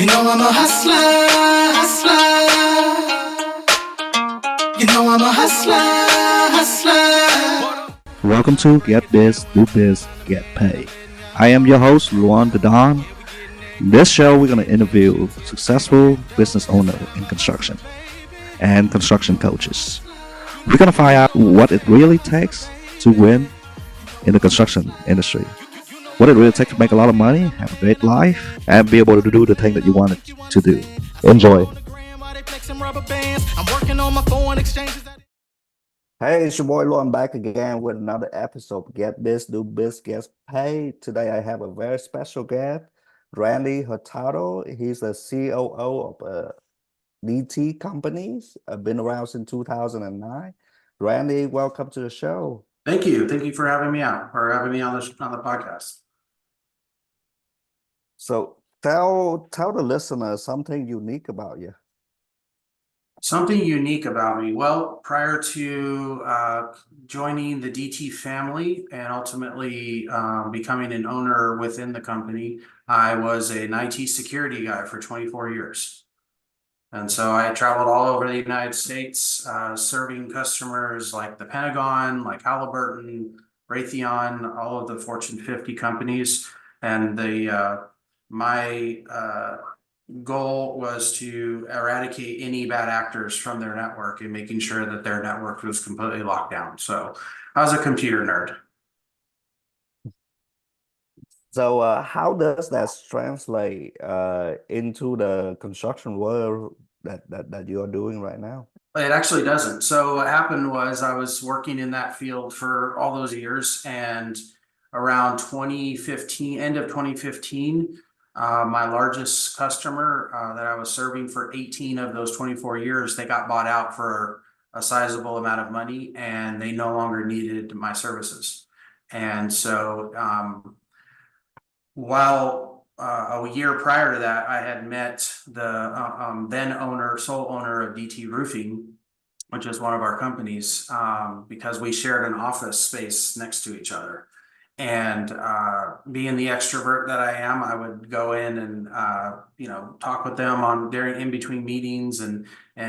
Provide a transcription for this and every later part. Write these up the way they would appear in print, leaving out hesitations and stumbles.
You know I'm a hustler, hustler. You know I'm a hustler, hustler. Welcome to Get Biz, Do Biz, Get Paid. I am your host, Luan the Don. In this show, we're going to interview successful business owners in construction and construction coaches. We're going to find out what it really takes to win in the construction industry. What it really takes to make a lot of money, have a great life, and be able to do the thing that you wanted to do. Enjoy. Hey, it's your boy Luan back again with another episode of Get Biz, Do Biz, Get Paid. Today I have a very special guest, Randy Hurtado. He's the COO of DT Companies. Been around since 2009. Randy, welcome to the show. Thank you. Thank you for having me out or having me on the podcast. So tell the listeners something unique about you. Something unique about me. Well, prior to joining the DT family and ultimately becoming an owner within the company, I was an IT security guy for 24 years. And so I traveled all over the United States, serving customers like the Pentagon, like Halliburton, Raytheon, all of the Fortune 50 companies. And my goal was to eradicate any bad actors from their network and making sure that their network was completely locked down. So I was a computer nerd. So how does that translate into the construction world that you are doing right now? It actually doesn't. So what happened was I was working in that field for all those years, and around 2015, end of 2015, my largest customer that I was serving for 18 of those 24 years, they got bought out for a sizable amount of money and they no longer needed my services. And so while a year prior to that, I had met the then sole owner of DT Roofing, which is one of our companies, because we shared an office space next to each other. And being the extrovert that I am, I would go in and talk with them in between meetings and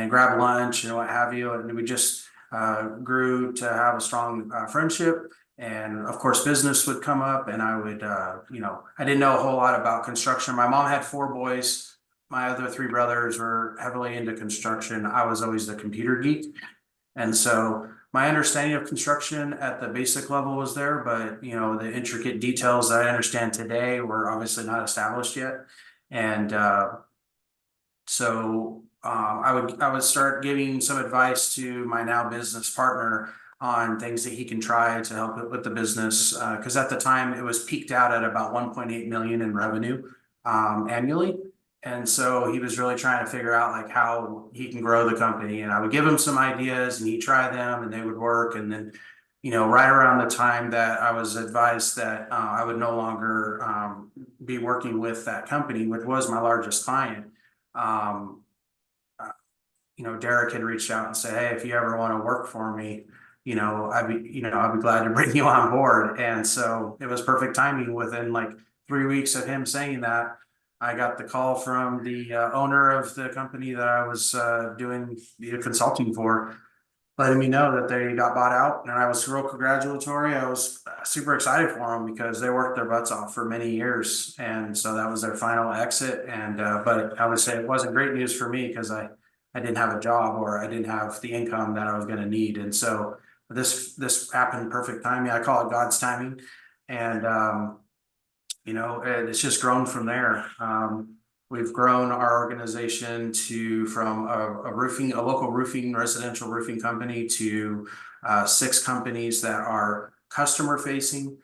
grab lunch and what have you. And we just grew to have a strong friendship. And of course, business would come up, and I would, I didn't know a whole lot about construction. My mom had 4 boys. My other 3 brothers were heavily into construction. I was always the computer geek. And so my understanding of construction at the basic level was there, but the intricate details that I understand today were obviously not established yet. And so I would start giving some advice to my now business partner on things that he can try to help it with the business, because at the time it was peaked out at about 1.8 million in revenue annually. And so he was really trying to figure out like how he can grow the company, and I would give him some ideas and he'd try them and they would work. And then, right around the time that I was advised that I would no longer be working with that company, which was my largest client, Derek had reached out and said, "Hey, if you ever want to work for me, I'd be glad to bring you on board." And so it was perfect timing. Within like 3 weeks of him saying that, I got the call from the owner of the company that I was doing the consulting for, letting me know that they got bought out. And I was real congratulatory. I was super excited for them because they worked their butts off for many years. And so that was their final exit. And but I would say it wasn't great news for me because I didn't have a job, or I didn't have the income that I was going to need. And so this happened perfect timing. I call it God's timing. And it's just grown from there. We've grown our organization from a local residential roofing company to 6 companies that are customer facing.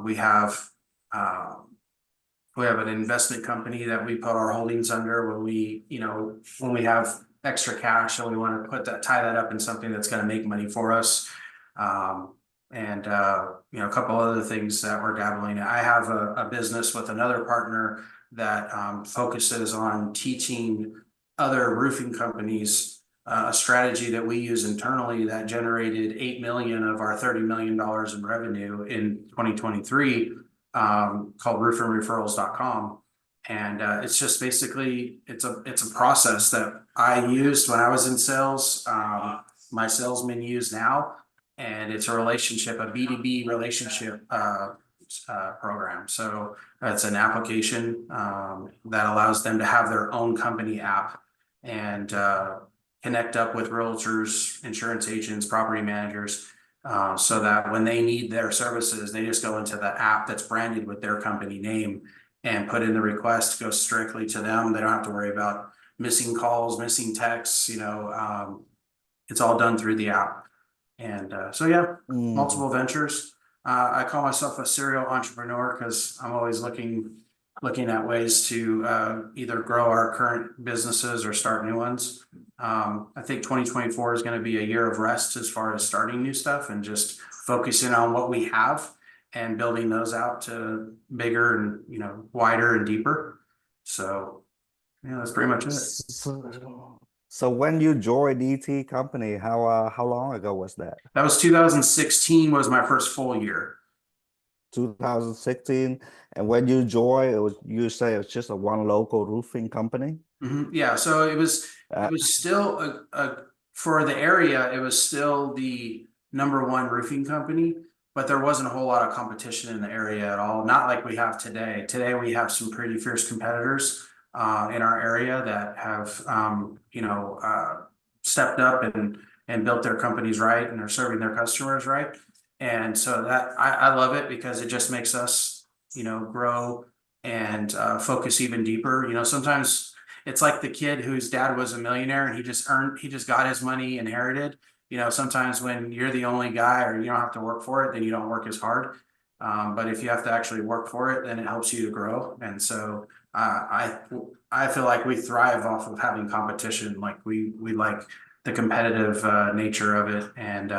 We have an investment company that we put our holdings under when we have extra cash and we want to tie that up in something that's going to make money for us. And a couple other things that we're dabbling in. I have a business with another partner that focuses on teaching other roofing companies a strategy that we use internally that generated 8 million of our $30 million in revenue in 2023, called referrals.com. And it's just basically it's a process that I used when I was in sales. My salesmen use now, and it's a relationship, a B2B relationship program. So it's an application that allows them to have their own company app and connect up with realtors, insurance agents, property managers, so that when they need their services, they just go into the app that's branded with their company name and put in the request, go strictly to them. They don't have to worry about missing calls, missing texts, it's all done through the app. And so, yeah, Mm. multiple ventures. I call myself a serial entrepreneur because I'm always looking at ways to either grow our current businesses or start new ones. I think 2024 is going to be a year of rest as far as starting new stuff and just focusing on what we have and building those out to bigger and wider and deeper. So yeah, that's pretty much it. So when you joined DT company, how long ago was that? That was 2016 was my first full year. 2016. And when you joined, you say it's just a one local roofing company? Yeah, so it was Uh, still for the area, it was still the number one roofing company, but there wasn't a whole lot of competition in the area at all. Not like we have today. Today we have some pretty fierce competitors in our area that have stepped up and built their companies right and are serving their customers right. And so that I love it because it just makes us grow and focus even deeper. Sometimes it's like the kid whose dad was a millionaire and he just got his money inherited. Sometimes when you're the only guy or you don't have to work for it, then you don't work as hard. But if you have to actually work for it, then it helps you to grow. And so I feel like we thrive off of having competition. Like we like the competitive nature of it, and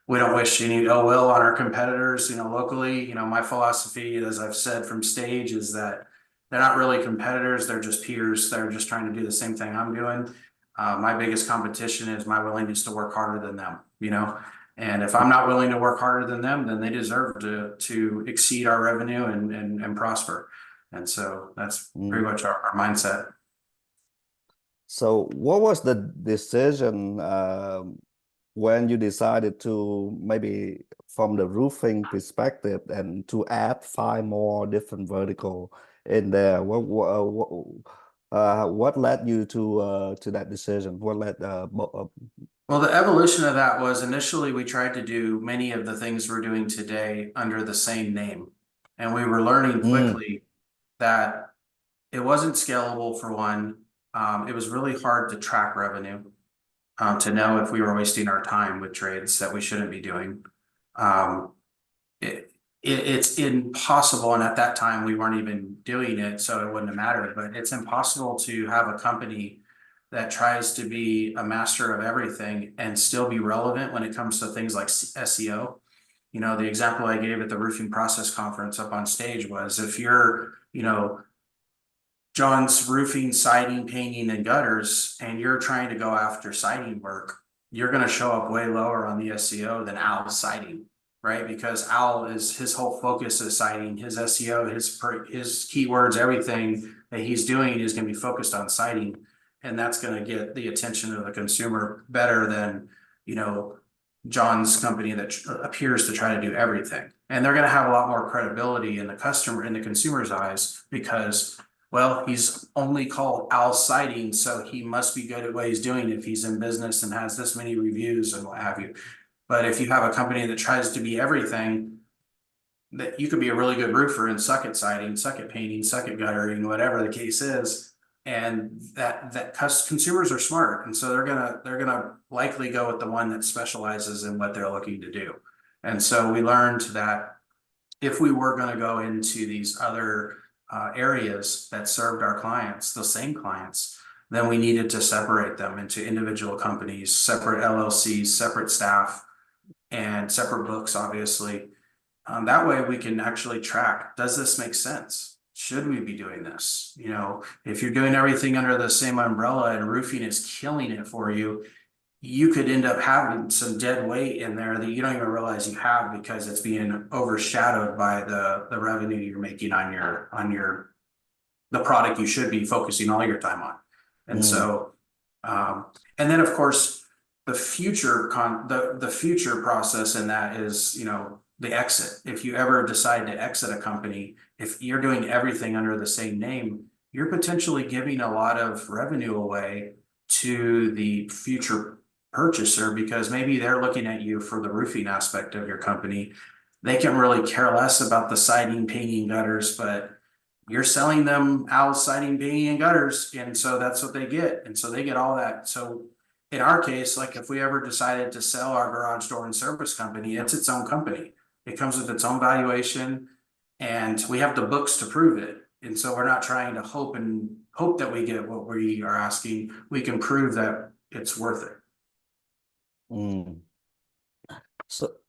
we don't wish any ill will on our competitors. Locally, my philosophy, as I've said from stage, is that they're not really competitors. They're just peers. They're just trying to do the same thing I'm doing. My biggest competition is my willingness to work harder than them, and if I'm not willing to work harder than them, then they deserve to exceed our revenue and prosper. And so that's pretty mm. much our mindset. So what was the decision when you decided to maybe from the roofing perspective and to add 5 more different vertical in there? What led you to that decision? What led Well, the evolution of that was initially we tried to do many of the things we're doing today under the same name. And we were learning mm, quickly that it wasn't scalable for one. It was really hard to track revenue, to know if we were wasting our time with trades that we shouldn't be doing. Um, it's impossible, and at that time we weren't even doing it, so it wouldn't have mattered. But it's impossible to have a company that tries to be a master of everything and still be relevant when it comes to things like SEO. The example I gave at the roofing process conference up on stage was if you're, John's roofing, siding, painting, and gutters, and you're trying to go after siding work, you're going to show up way lower on the SEO than Al's siding, right? Because Al is his whole focus is siding, his SEO, his keywords, everything that he's doing is going to be focused on siding, and that's going to get the attention of the consumer better than John's company that appears to try to do everything. And they're going to have a lot more credibility in the consumer's eyes because, well, he's only called Al Siding, so he must be good at what he's doing if he's in business and has this many reviews and what have you. But if you have a company that tries to be everything, that you could be a really good roofer and suck at siding, suck at painting, suck at guttering, whatever the case is. And that consumers are smart, and so they're gonna likely go with the one that specializes in what they're looking to do. And so we learned that if we were going to go into these other areas that served our clients, the same clients, then we needed to separate them into individual companies, separate LLCs, separate staff, and separate books, obviously. That way we can actually track, does this make sense? Should we be doing this? If you're doing everything under the same umbrella and roofing is killing it for you, you could end up having some dead weight in there that you don't even realize you have because it's being overshadowed by the revenue you're making on your the product you should be focusing all your time on. And so, and then of course, the future process in that is, the exit. If you ever decide to exit a company, if you're doing everything under the same name, you're potentially giving a lot of revenue away to the future purchaser, because maybe they're looking at you for the roofing aspect of your company. They can really care less about the siding, painting, gutters, but you're selling them Al's siding, painting, and gutters, and so that's what they get, and so they get all that. So in our case, like if we ever decided to sell our garage door and service company, it's its own company. It comes with its own valuation, and we have the books to prove it. And so we're not trying to hope that we get what we are asking. We can prove that it's worth it. Mm.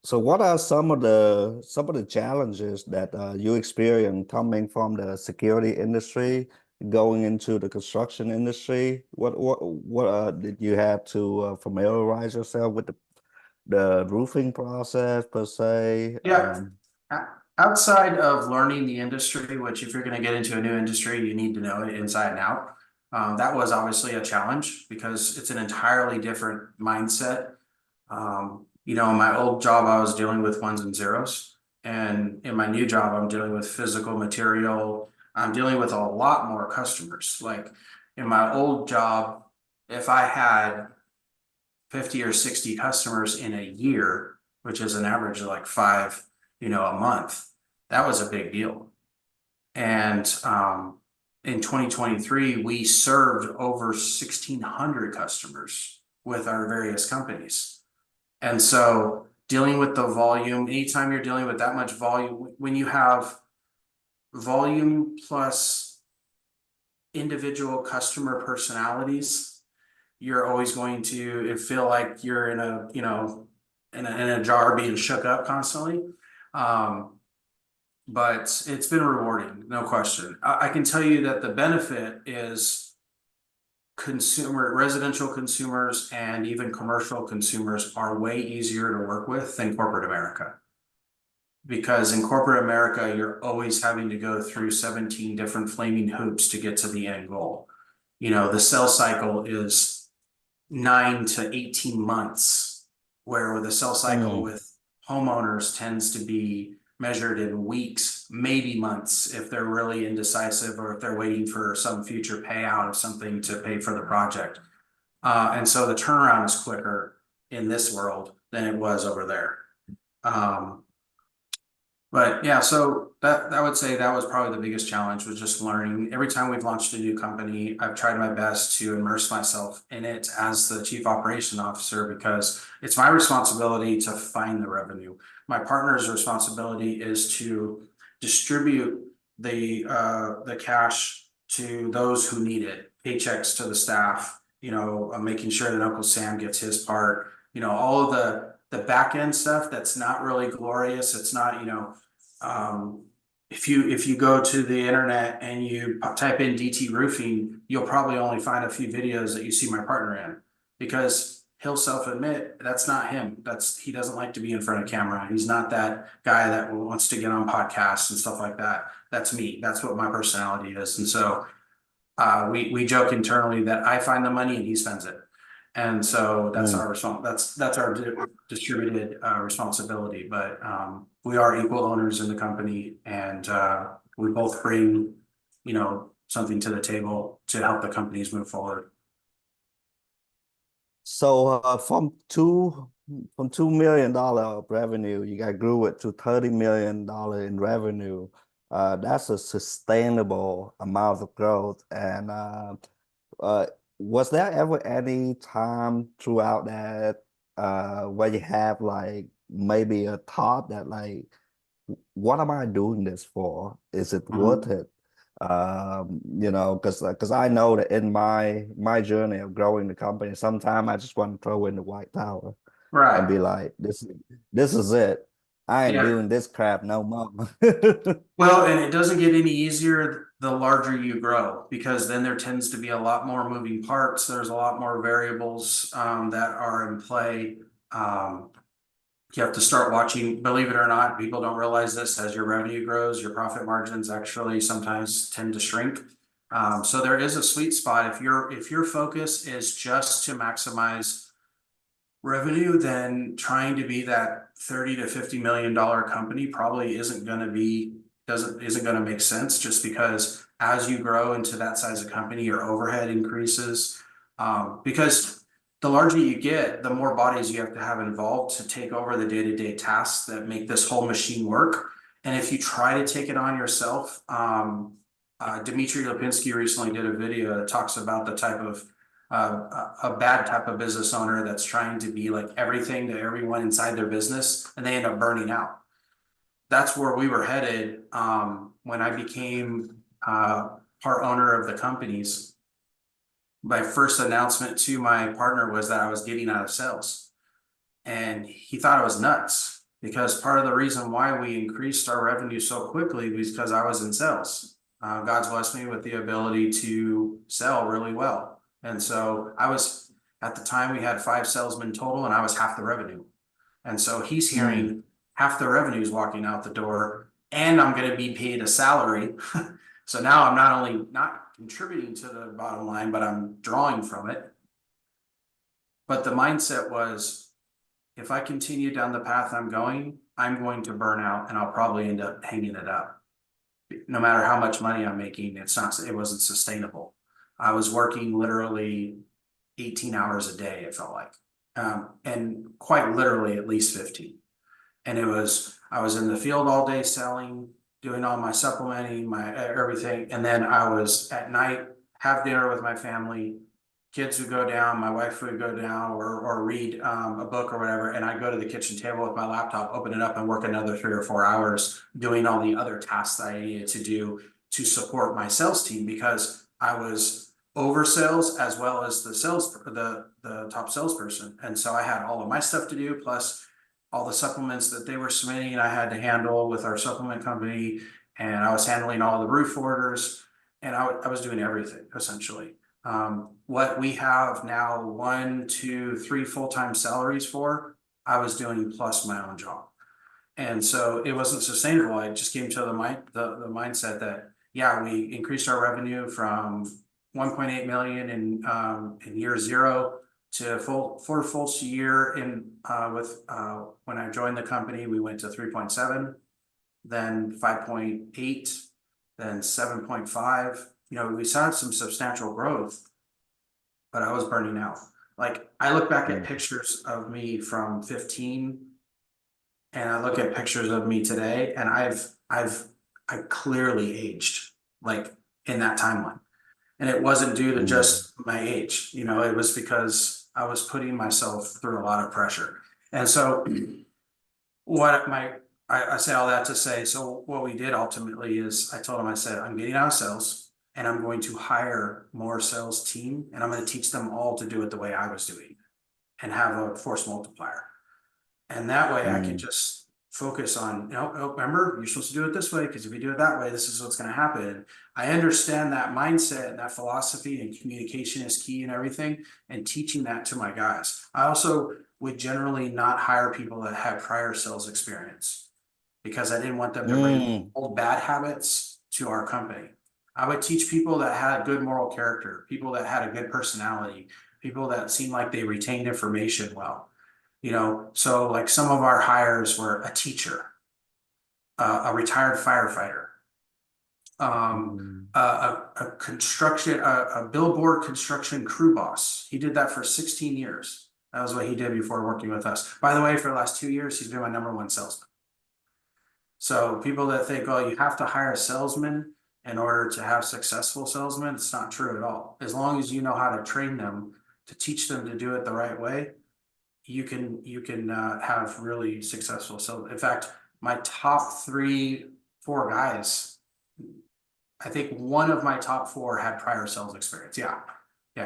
So what are some of the challenges that you experience coming from the security industry, going into the construction industry? What did you have to familiarize yourself with the roofing process per se? Yeah. Outside of learning the industry, which if you're going to get into a new industry, you need to know it inside and out. That was obviously a challenge because it's an entirely different mindset. In my old job, I was dealing with ones and zeros. And in my new job, I'm dealing with physical material. I'm dealing with a lot more customers. Like in my old job, if I had 50 or 60 customers in a year, which is an average of like five, a month, that was a big deal. And in 2023, we served over 1,600 customers with our various companies. And so dealing with the volume, anytime you're dealing with that much volume, when you have volume plus individual customer personalities, you're always going to feel like you're in a jar being shook up constantly. But it's been rewarding, no question. I can tell you that the benefit is residential consumers and even commercial consumers are way easier to work with than corporate America. Because in corporate America, you're always having to go through 17 different flaming hoops to get to the end goal. The sales cycle is 9 to 18 months, where the sales cycle with homeowners tends to be measured in weeks, maybe months, if they're really indecisive or if they're waiting for some future payout of something to pay for the project. And so the turnaround is quicker in this world than it was over there. But yeah, so that I would say that was probably the biggest challenge, was just learning. Every time we've launched a new company, I've tried my best to immerse myself in it as the chief operation officer, because it's my responsibility to find the revenue. My partner's responsibility is to distribute the cash to those who need it, paychecks to the staff, making sure that Uncle Sam gets his part, all of the back end stuff that's not really glorious. It's not, if you go to the internet and you type in DT roofing, you'll probably only find a few videos that you see my partner in, because he'll self-admit that's not him. He doesn't like to be in front of camera. He's not that guy that wants to get on podcasts and stuff like that. That's me. That's what my personality is. And so we joke internally that I find the money and he spends it. And so that's our that's our distributed responsibility. But we are equal owners in the company, and we both bring, something to the table to help the companies move forward. So from $2 million of revenue, you got grew it to $30 million in revenue. That's a sustainable amount of growth. And was there ever any time throughout that where you have like maybe a thought that like, what am I doing this for? Is it worth it? Because I know that in my journey of growing the company, sometimes I just want to throw in the white towel and be like, this is it. I ain't doing this crap no more. Well, and it doesn't get any easier the larger you grow, because then there tends to be a lot more moving parts. There's a lot more variables that are in play. You have to start watching, believe it or not, people don't realize this, as your revenue grows, your profit margins actually sometimes tend to shrink. So there is a sweet spot. If your focus is just to maximize revenue, then trying to be that 30 to $50 million company probably isn't going to make sense, just because as you grow into that size of company, your overhead increases. Because the larger you get, the more bodies you have to have involved to take over the day-to-day tasks that make this whole machine work. And if you try to take it on yourself, Dmitry Lipinski recently did a video that talks about the type of a bad type of business owner that's trying to be like everything to everyone inside their business, and they end up burning out. That's where we were headed when I became part owner of the companies. My first announcement to my partner was that I was getting out of sales, and he thought I was nuts, because part of the reason why we increased our revenue so quickly was because I was in sales. God's blessed me with the ability to sell really well. And so at the time we had 5 salesmen total, and I was half the revenue. And so he's hearing half the revenue is walking out the door, and I'm going to be paid a salary. So now I'm not only not contributing to the bottom line, but I'm drawing from it. But the mindset was, if I continue down the path I'm going to burn out, and I'll probably end up hanging it up. No matter how much money I'm making, it wasn't sustainable. I was working literally 18 hours a day, it felt like, and quite literally at least 15. And I was in the field all day selling, doing all my supplementing, my everything. And then I was at night, have dinner with my family. Kids would go down, my wife would go down or read a book or whatever. And I'd go to the kitchen table with my laptop, open it up, and work another 3 or 4 hours doing all the other tasks that I needed to do to support my sales team, because I was over sales as well as the top salesperson. And so I had all of my stuff to do, plus all the supplements that they were submitting I had to handle with our supplement company. And I was handling all the roof orders, and I was doing everything essentially. What we have now 1, 2, 3 full-time salaries for, I was doing plus my own job. And so it wasn't sustainable. I just came to the mindset that, yeah, we increased our revenue from 1.8 million in year 0 to for full year when I joined the company, we went to 3.7, then 5.8, then 7.5. We saw some substantial growth, but I was burning out. Like, I look back at pictures of me from 15, and I look at pictures of me today, and I clearly aged, like, in that timeline. And it wasn't due to just my age, it was because I was putting myself through a lot of pressure. And so I say all that to say, so what we did ultimately is I told him, I said, I'm getting out of sales, and I'm going to hire more sales team, and I'm going to teach them all to do it the way I was doing and have a force multiplier. And that way I can just focus on, remember, you're supposed to do it this way, because if you do it that way, this is what's going to happen. I understand that mindset and that philosophy, and communication is key and everything, and teaching that to my guys. I also would generally not hire people that had prior sales experience, because I didn't want them to bring old bad habits to our company. I would teach people that had good moral character, people that had a good personality, people that seemed like they retained information well. So like some of our hires were a teacher, a retired firefighter, a billboard construction crew boss. He did that for 16 years. That was what he did before working with us. By the way, for the last 2 years, he's been my #1 salesman. So people that think, oh, you have to hire a salesman in order to have successful salesmen, it's not true at all. As long as you know how to train them, to teach them to do it the right way, you can have really successful sales. In fact, my top 3, 4 guys, I think one of my top 4 had prior sales experience. Yeah.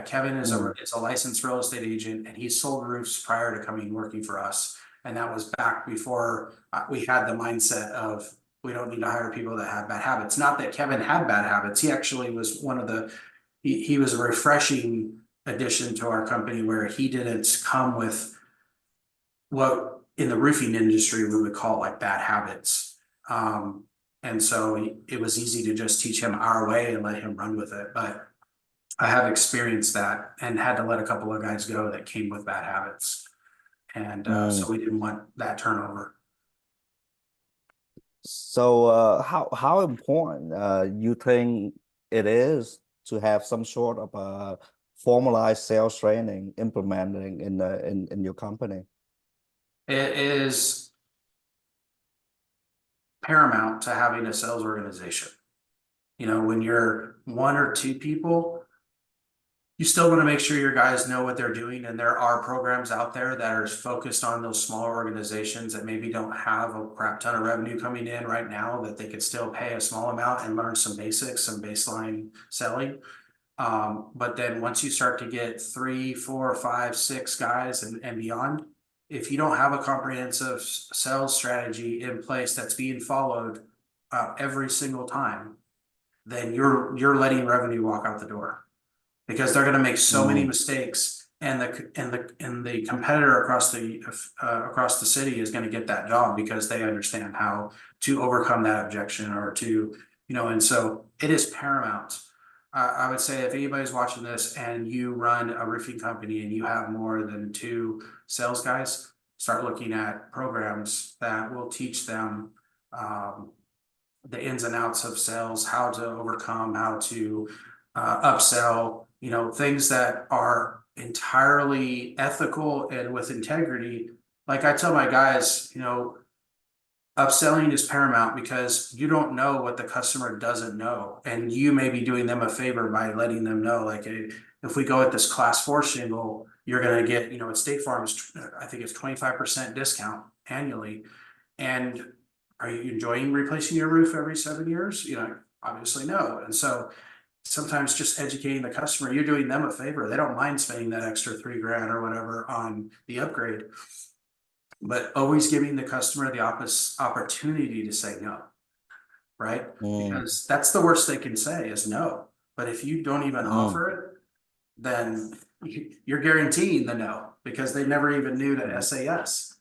Kevin is a licensed real estate agent, and he sold roofs prior to coming working for us. And that was back before we had the mindset of, we don't need to hire people that have bad habits. Not that Kevin had bad habits. He actually was he was a refreshing addition to our company, where he didn't come with what in the roofing industry we would call like bad habits. And so it was easy to just teach him our way and let him run with it. But I have experienced that and had to let a couple of guys go that came with bad habits. And so we didn't want that turnover. So, how important you think it is to have some sort of formalized sales training implementing in in your company? It is paramount to having a sales organization. You know, when you're one or two people, you still want to make sure your guys know what they're doing. And there are programs out there that are focused on those smaller organizations that maybe don't have a crap ton of revenue coming in right now, that they could still pay a small amount and learn some basics, some baseline selling. But then once you start to get 3, 4, 5, 6 guys and beyond, if you don't have a comprehensive sales strategy in place that's being followed every single time, then you're letting revenue walk out the door, because they're going to make so many mistakes, and the competitor across the city is going to get that job because they understand how to overcome that objection, or to, and so it is paramount. I would say if anybody's watching this and you run a roofing company and you have more than 2 sales guys, start looking at programs that will teach them the ins and outs of sales, how to overcome, how to upsell, things that are entirely ethical and with integrity. Like I tell my guys, upselling is paramount, because you don't know what the customer doesn't know. And you may be doing them a favor by letting them know, like, hey, if we go at this class 4 shingle, you're going to get, at State Farm, I think it's 25% discount annually. And are you enjoying replacing your roof every 7 years? Obviously no. And so sometimes just educating the customer, you're doing them a favor. They don't mind spending that extra $3,000 or whatever on the upgrade, but always giving the customer the opportunity to say no, right? Because that's the worst they can say is no. But if you don't even offer it, then you're guaranteeing the no, because they never even knew to say yes.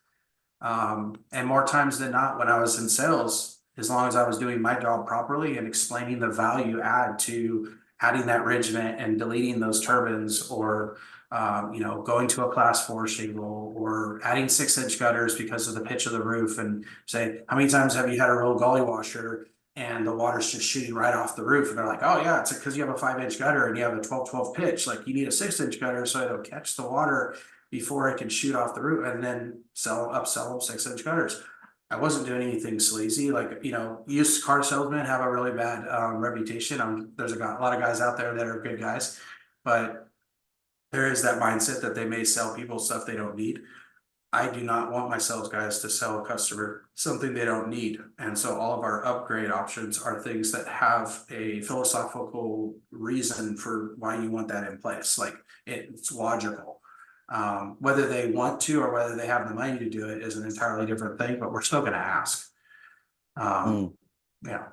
And more times than not, when I was in sales, as long as I was doing my job properly and explaining the value add to adding that ridge vent and deleting those turbines, or going to a class 4 shingle, or adding 6-inch gutters because of the pitch of the roof, and say, how many times have you had a real gully washer and the water's just shooting right off the roof? And they're like, oh yeah, it's because you have a 5-inch gutter and you have a 12-12 pitch. Like, you need a 6-inch gutter so it'll catch the water before it can shoot off the roof, and then upsell them 6-inch gutters. I wasn't doing anything sleazy. Like, used car salesmen have a really bad reputation. There's a lot of guys out there that are good guys, but there is that mindset that they may sell people stuff they don't need. I do not want my sales guys to sell a customer something they don't need. And so all of our upgrade options are things that have a philosophical reason for why you want that in place. Like, it's logical. Whether they want to or whether they have the money to do it is an entirely different thing, but we're still going to ask. Yeah.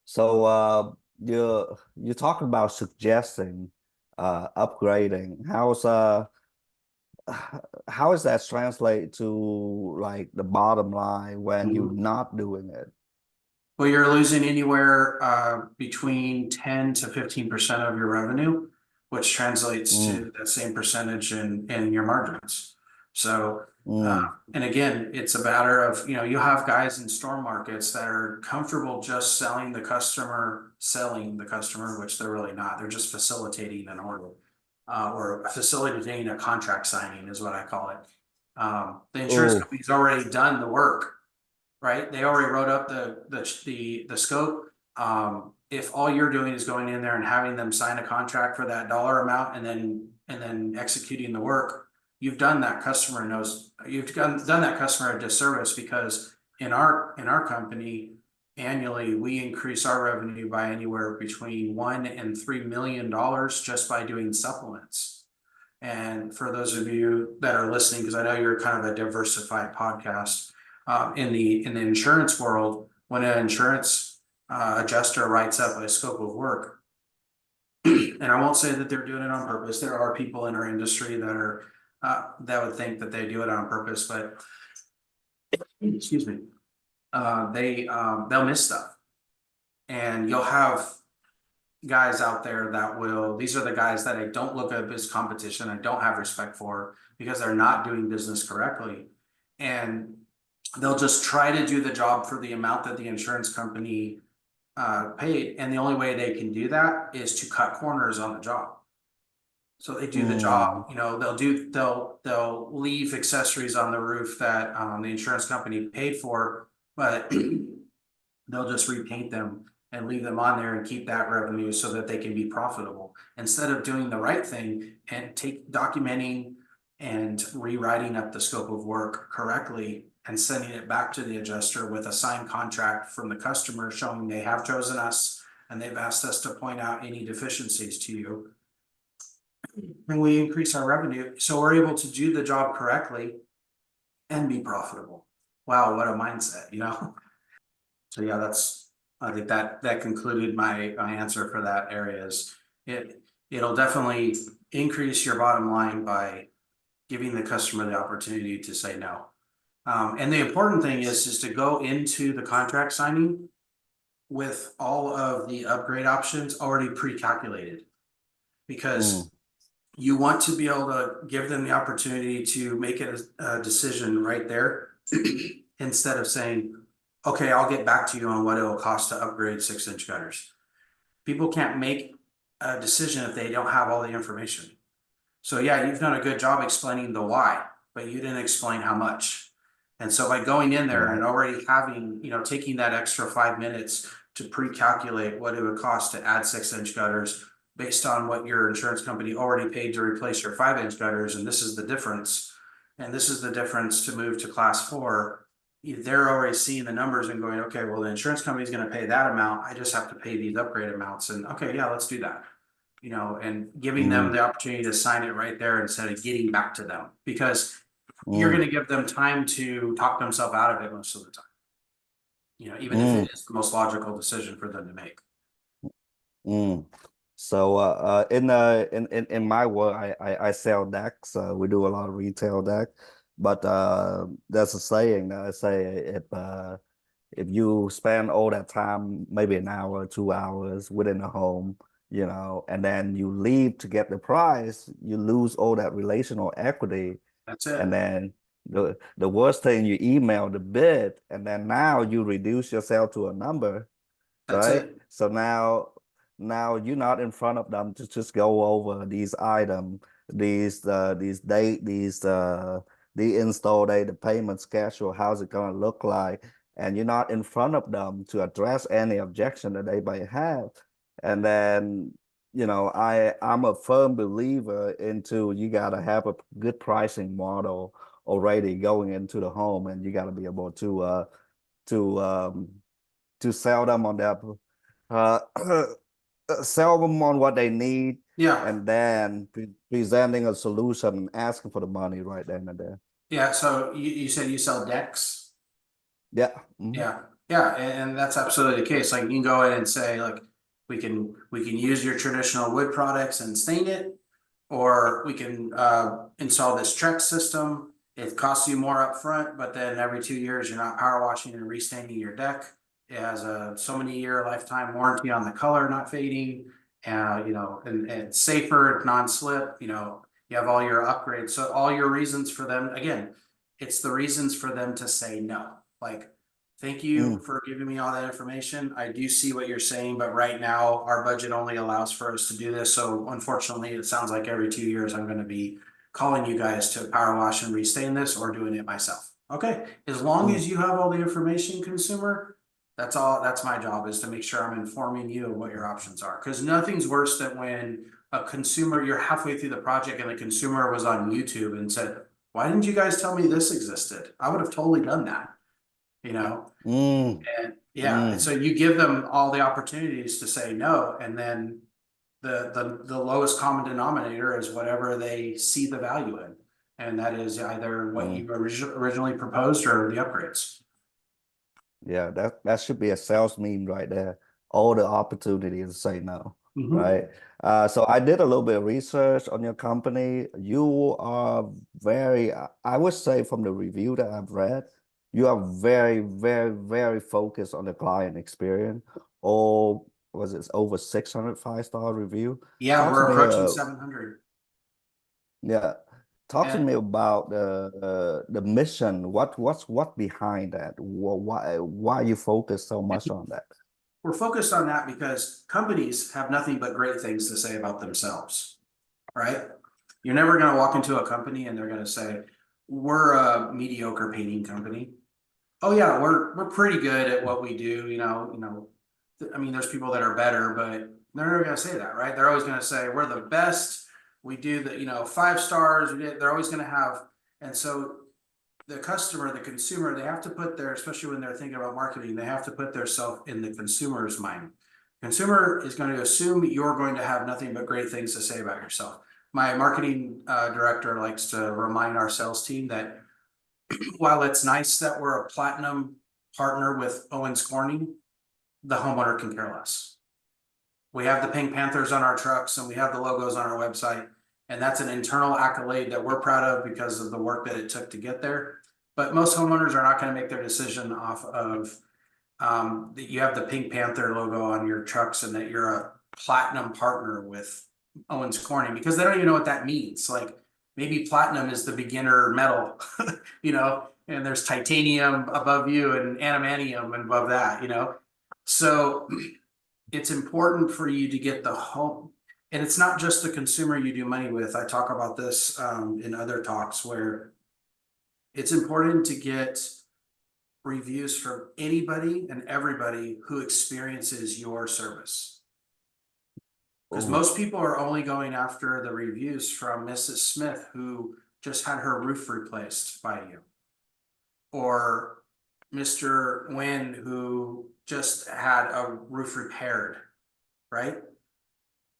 So you're talking about suggesting upgrading. How is that translate to like the bottom line when you're not doing it? Well, you're losing anywhere between 10 to 15% of your revenue, which translates to that same percentage in your margins. So, and again, it's a matter of, you have guys in storm markets that are comfortable just selling the customer, which they're really not. They're just facilitating an order, or facilitating a contract signing is what I call it. The insurance company's already done the work, right? They already wrote up the scope. If all you're doing is going in there and having them sign a contract for that dollar amount, and then executing the work, you've done that customer a disservice, because in our company, annually we increase our revenue by anywhere between $1 and $3 million just by doing supplements. And for those of you that are listening, because I know you're kind of a diversified podcast, in the insurance world, when an insurance adjuster writes up a scope of work, and I won't say that they're doing it on purpose. There are people in our industry that would think that they do it on purpose, but excuse me. they'll miss stuff. And you'll have guys out there that will, these are the guys that I don't look at as competition, I don't have respect for because they're not doing business correctly. And they'll just try to do the job for the amount that the insurance company paid. And the only way they can do that is to cut corners on the job. So they do the job, they'll leave accessories on the roof that the insurance company paid for, but they'll just repaint them and leave them on there and keep that revenue so that they can be profitable. Instead of doing the right thing and documenting and rewriting up the scope of work correctly and sending it back to the adjuster with a signed contract from the customer showing they have chosen us and they've asked us to point out any deficiencies to you. And we increase our revenue, so we're able to do the job correctly and be profitable. Wow, what a mindset, So yeah, I think that concluded my answer for that area. Is it'll definitely increase your bottom line by giving the customer the opportunity to say no. And the important thing is to go into the contract signing with all of the upgrade options already pre-calculated, because you want to be able to give them the opportunity to make a decision right there instead of saying, okay, I'll get back to you on what it will cost to upgrade 6-inch gutters. People can't make a decision if they don't have all the information. So yeah, you've done a good job explaining the why, but you didn't explain how much. And so by going in there and already having, taking that extra 5 minutes to pre-calculate what it would cost to add 6-inch gutters based on what your insurance company already paid to replace your 5-inch gutters, and this is the difference, and this is the difference to move to class 4, they're already seeing the numbers and going, okay, well, the insurance company is going to pay that amount, I just have to pay these upgrade amounts, and okay, yeah, let's do that. And giving them the opportunity to sign it right there instead of getting back to them, because you're going to give them time to talk themselves out of it most of the time. Even if it is the most logical decision for them to make. So in my work, I sell decks. We do a lot of retail deck, but there's a saying that I say if you spend all that time, maybe an hour, 2 hours within a home, and then you leave to get the price, you lose all that relational equity. That's it. And then the worst thing, you email the bid, and then now you reduce yourself to a number, That's right? it. So now you're not in front of them to just go over these items, these date, the install date, the payment schedule, how's it gonna look like, and you're not in front of them to address any objection that they might have. And then I'm a firm believer into, you gotta have a good pricing model already going into the home, and you gotta be able to sell them on their uh sell them on what they need, Yeah. and then presenting a solution and asking for the money right then and there. Yeah. So you said you sell decks? Yeah. Yeah. Yeah. And that's absolutely the case. Like, you can go in and say, like, we can use your traditional wood products and stain it, or we can install this Trex system. It costs you more upfront, but then every 2 years you're not power washing and restaining your deck. It has a so many year lifetime warranty on the color not fading, and it's safer, non-slip. You have all your upgrades. So all your reasons for them, again, it's the reasons for them to say no. Like, thank you for giving me all that information. I do see what you're saying, but right now our budget only allows for us to do this. So unfortunately, it sounds like every 2 years I'm going to be calling you guys to power wash and restain this, or doing it myself. Okay, as long as you have all the information, consumer, that's my job, is to make sure I'm informing you of what your options are. Because nothing's worse than when a consumer, you're halfway through the project and the consumer was on YouTube and said, why didn't you guys tell me this existed? I would have totally done that. And so you give them all the opportunities to say no, and then the lowest common denominator is whatever they see the value in, and that is either what you originally proposed or the upgrades. Yeah, that should be a sales meme right there. All the opportunities to say no, right? So I did a little bit of research on your company. You are very, I would say, from the review that I've read, you are very, very, very focused on the client experience. Or was it over 600 5-star review? Yeah, Talk to we're me, approaching 700. yeah, talk to And me about the mission. What behind that? Why you focus so much on that? we're focused on that because companies have nothing but great things to say about themselves, right? You're never going to walk into a company and they're going to say, we're a mediocre painting company. Oh yeah, we're pretty good at what we do, I mean, there's people that are better, but they're never gonna say that, right? They're always gonna say, we're the best, we do the, 5 stars, they're always gonna have, and so the customer, the consumer, they have to put their, especially when they're thinking about marketing, they have to put their self in the consumer's mind. Consumer is going to assume you're going to have nothing but great things to say about yourself. My marketing director likes to remind our sales team that while it's nice that we're a platinum partner with Owens Corning, the homeowner can care less. We have the Pink Panthers on our trucks and we have the logos on our website. And that's an internal accolade that we're proud of because of the work that it took to get there. But most homeowners are not going to make their decision off of that you have the Pink Panther logo on your trucks and that you're a platinum partner with Owens Corning because they don't even know what that means. Like maybe platinum is the beginner metal, and there's titanium above you and adamantium above that. So it's important for you to get the home. And it's not just the consumer you do money with. I talk about this in other talks where it's important to get reviews from anybody and everybody who experiences your service. Because Oh, most people are only going after the reviews from Mrs. Smith who just had her roof replaced by you, or Mr. Nguyen who just had a roof repaired, right?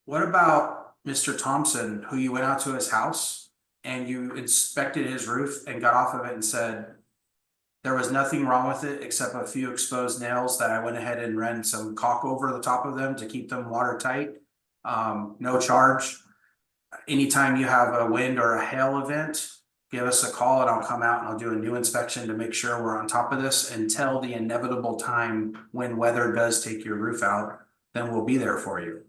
What about Mr. Thompson who you went out to his house and you inspected his roof and got off of it and said, there was nothing wrong with it except a few exposed nails that I went ahead and ran some caulk over the top of them to keep them watertight. No charge. Anytime you have a wind or a hail event, give us a call and I'll come out and I'll do a new inspection to make sure we're on top of this until the inevitable time when weather does take your roof out, then we'll be there for you.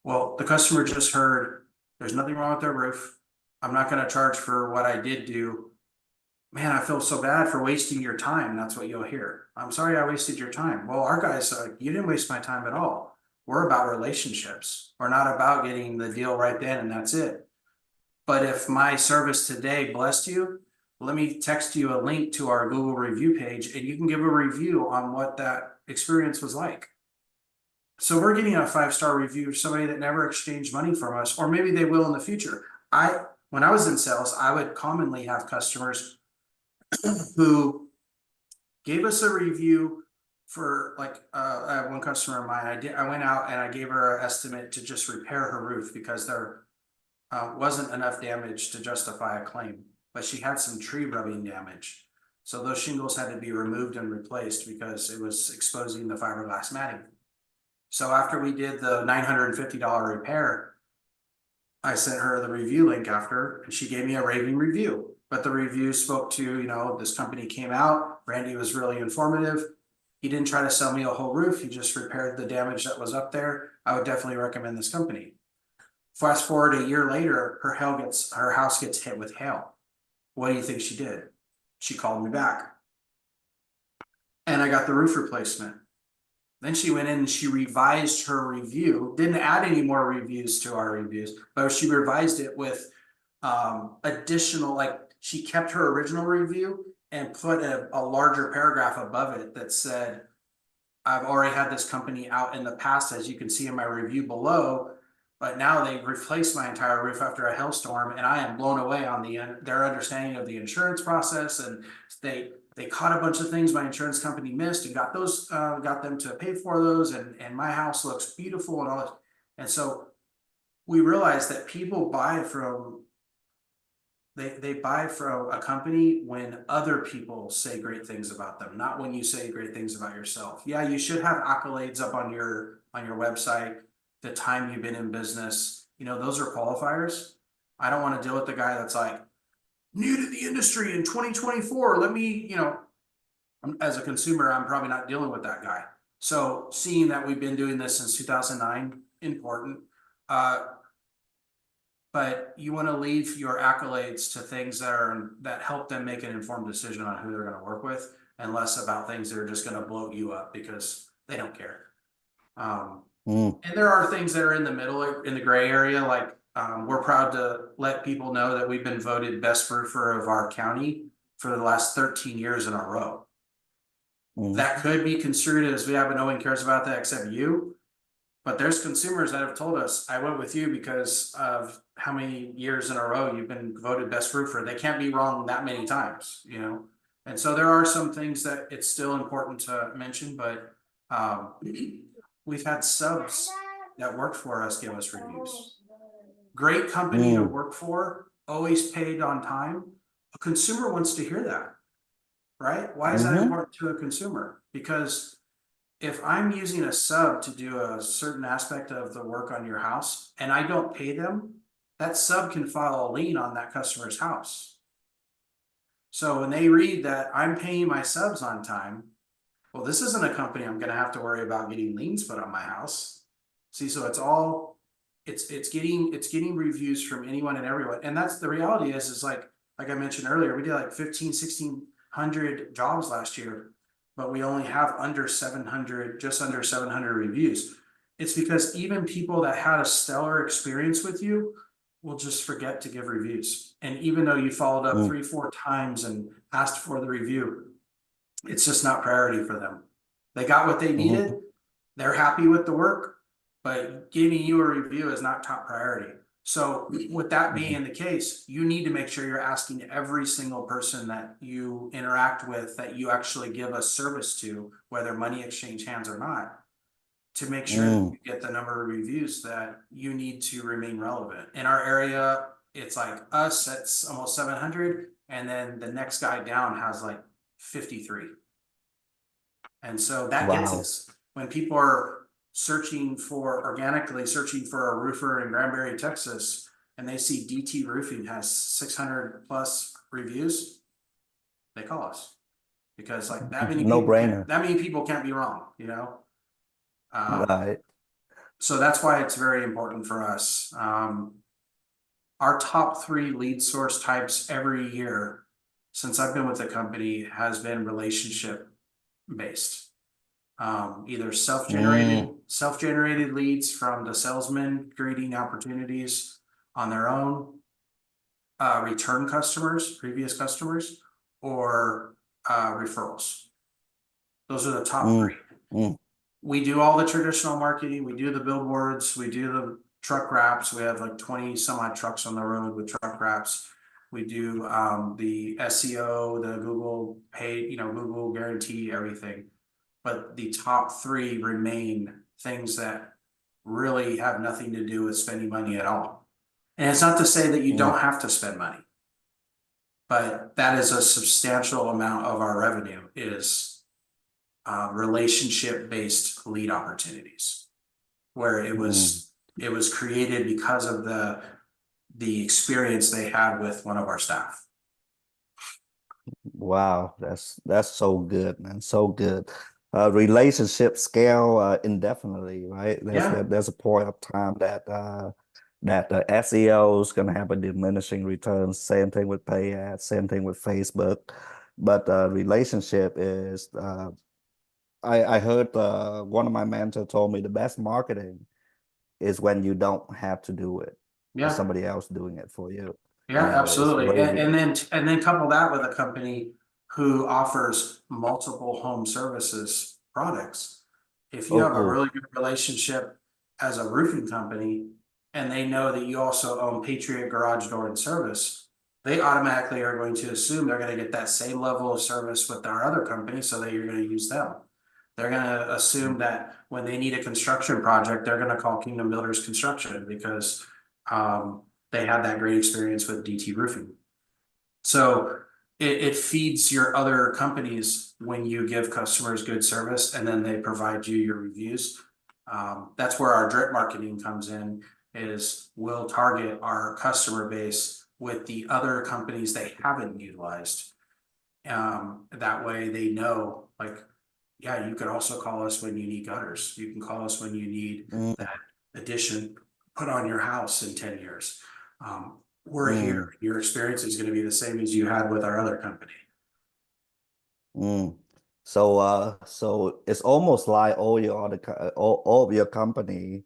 Well, the customer just heard there's nothing wrong with their roof. I'm not going to charge for what I did do. Man, I feel so bad for wasting your time. That's what you'll hear. I'm sorry I wasted your time. Well, our guys, you didn't waste my time at all. We're about relationships. We're not about getting the deal right then and that's it. But if my service today blessed you, let me text you a link to our Google review page and you can give a review on what that experience was like. So we're getting a 5-star review of somebody that never exchanged money from us, or maybe they will in the future. When I was in sales, I would commonly have customers who gave us a review for I have one customer of mine. I went out and I gave her an estimate to just repair her roof because there wasn't enough damage to justify a claim, but she had some tree rubbing damage. So those shingles had to be removed and replaced because it was exposing the fiberglass matting. So after we did the $950 repair, I sent her the review link after, and she gave me a raving review. But the review spoke to, this company came out, Randy was really informative. He didn't try to sell me a whole roof, he just repaired the damage that was up there. I would definitely recommend this company. Fast forward a year later, her house gets hit with hail. What do you think she did? She called me back. And I got the roof replacement. Then she went in and she revised her review, didn't add any more reviews to our reviews, but she revised it with additional, she kept her original review and put a larger paragraph above it that said, I've already had this company out in the past, as you can see in my review below, but now they've replaced my entire roof after a hailstorm and I am blown away on their understanding of the insurance process, and they caught a bunch of things my insurance company missed and got them to pay for those, and my house looks beautiful and all that. And so we realized that people buy from a company when other people say great things about them, not when you say great things about yourself. Yeah, you should have accolades up on your website, the time you've been in business, those are qualifiers. I don't want to deal with the guy that's like new to the industry in 2024. Let me, As a consumer, I'm probably not dealing with that guy. So seeing that we've been doing this since 2009, important. But you want to leave your accolades to things that help them make an informed decision on who they're going to work with, and less about things that are just going to blow you up because they don't care. And there are things that are in the middle, in the gray area, like we're proud to let people know that we've been voted best roofer of our county for the last 13 years in a row. That could be construed as no one cares about that except you. But there's consumers that have told us, I went with you because of how many years in a row you've been voted best roofer. They can't be wrong that many times, you know? And so there are some things that it's still important to mention, but we've had subs that worked for us give us reviews. Great company to work for, always paid on time. A consumer wants to hear that, right? Why is that important to a consumer? Because if I'm using a sub to do a certain aspect of the work on your house and I don't pay them, that sub can file a lien on that customer's house. So when they read that I'm paying my subs on time, well, this isn't a company I'm going to have to worry about getting liens put on my house. See, so it's getting reviews from anyone and everyone. And that's the reality is like I mentioned earlier, we did like 1,600 jobs last year, but we only have just under 700 reviews. It's because even people that had a stellar experience with you will just forget to give reviews. And even though you followed up 3-4 times and asked for the review, it's just not priority for them. They got what they needed. They're happy with the work, but giving you a review is not top priority. So with that being the case, you need to make sure you're asking every single person that you interact with, that you actually give a service to, whether money exchange hands or not, to make sure that you get the number of reviews that you need to remain relevant. In our area, it's like us, that's almost 700. And then the next guy down has like 53. And so that gets us when people are organically searching for a roofer in Granbury, Texas, and they see DT Roofing has 600 plus reviews, they call us because like that many people can't be wrong, you know? Right. So that's why it's very important for us. Our top 3 lead source types every year since I've been with the company has been relationship based. Either self-generated leads from the salesman creating opportunities on their own, return customers, previous customers, or referrals. Those are the top 3. We do all the traditional marketing. We do the billboards. We do the truck wraps. We have like 20 some odd trucks on the road with truck wraps. We do the SEO, the Google paid, Google guarantee, everything. But the top 3 remain things that really have nothing to do with spending money at all. And it's not to say that you don't have to spend money, but that is a substantial amount of our revenue is relationship-based lead opportunities, where it was created because of the experience they had with one of our staff. Wow, that's so good, man. So good. Relationship scale indefinitely, right? There's a point of time that the SEO is gonna have a diminishing return. Same thing with pay ads, same thing with Facebook. But relationship is I heard one of my mentors told me the best marketing is when you don't have to do it. There's somebody else doing it for you. Yeah, absolutely. And then couple that with a company who offers multiple home services products. If you have a really good relationship as a roofing company and they know that you also own Patriot Garage Door and Service, they automatically are going to assume they're going to get that same level of service with our other company, so that you're going to use them. They're going to assume that when they need a construction project, they're going to call Kingdom Builders Construction because they had that great experience with DT Roofing. So it feeds your other companies when you give customers good service and then they provide you your reviews. That's where our drip marketing comes in, is we'll target our customer base with the other companies they haven't utilized. That way they know, like, yeah, you could also call us when you need gutters. You can call us when you need mm, that addition put on your house in 10 years. We're mm, here. Your experience is going to be the same as you had with our other company. mm. So it's almost like all of your company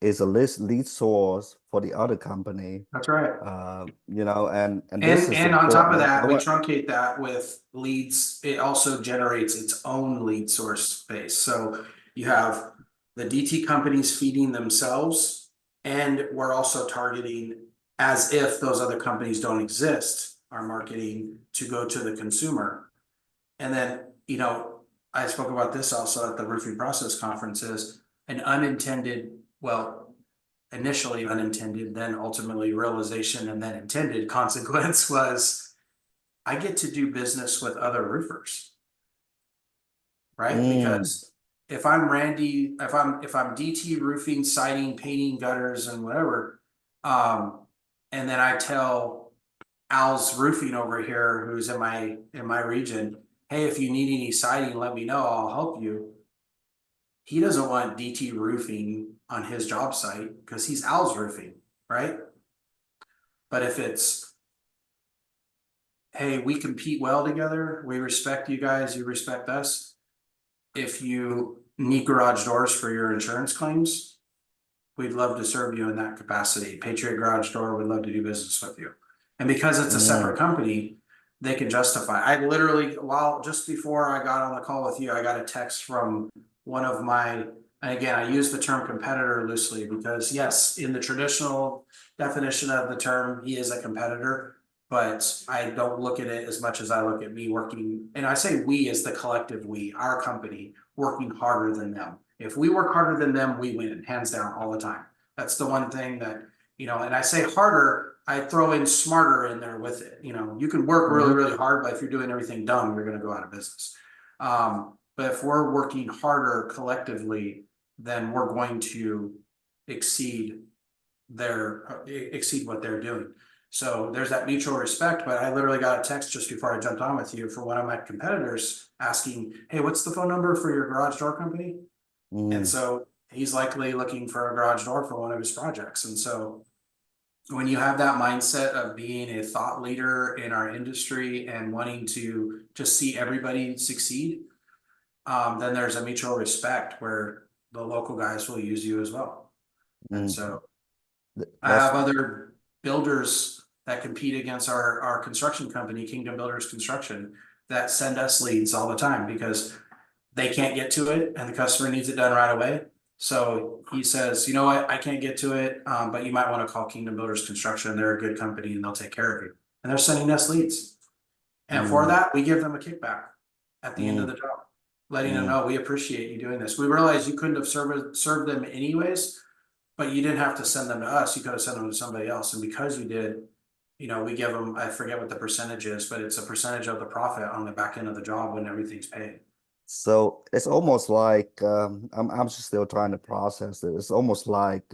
is a lead source for the other company. That's right. And this is And on top of important. that, we truncate that with leads. It also generates its own lead source space. So you have the DT companies feeding themselves, and we're also targeting, as if those other companies don't exist, our marketing to go to the consumer. And then, I spoke about this also at the roofing process conferences, an unintended, well, initially unintended, then ultimately realization, and then intended consequence was I get to do business with other roofers, right? Mm, Because if I'm Randy, if I'm DT roofing, siding, painting, gutters, and whatever, and then I tell Al's roofing over here, who's in my region, hey, if you need any siding, let me know, I'll help you. He doesn't want DT roofing on his job site because he's Al's roofing, right? But if it's, hey, we compete well together, we respect you guys, you respect us. If you need garage doors for your insurance claims, we'd love to serve you in that capacity. Patriot Garage Door would love to do business with you. And because it's a separate mm, company, they can justify. I literally, just before I got on the call with you, I got a text from one of my, and again, I use the term competitor loosely because yes, in the traditional definition of the term, he is a competitor, but I don't look at it as much as I look at me working, and I say we as the collective we, our company, working harder than them. If we work harder than them, we win, hands down, all the time. That's the one thing that, and I say harder, I throw in smarter in there with it. You can work really, mm, really hard, but if you're doing everything dumb, you're going to go out of business. But if we're working harder collectively, then we're going to exceed exceed what they're doing. So there's that mutual respect. But I literally got a text just before I jumped on with you for one of my competitors asking, hey, what's the phone number for your garage door company? And mm. so he's likely looking for a garage door for one of his projects. And so when you have that mindset of being a thought leader in our industry and wanting to just see everybody succeed, then there's a mutual respect where the local guys will use you as well. And Mm. so I That's have other builders that compete against our construction company, Kingdom Builders Construction, that send us leads all the time because they can't get to it and the customer needs it done right away. So he says, you know what, I can't get to it, but you might want to call Kingdom Builders Construction. They're a good company and they'll take care of you. And they're sending us leads. And for mm, that, we give them a kickback at the end of mm, the job, letting them mm. know we appreciate you doing this. We realize you couldn't have served them anyways, but you didn't have to send them to us. You could have sent them to somebody else. And because you did, we give them, I forget what the percentage is, but it's a percentage of the profit on the back end of the job when everything's paid. So it's almost like I'm just still trying to process it. It's almost like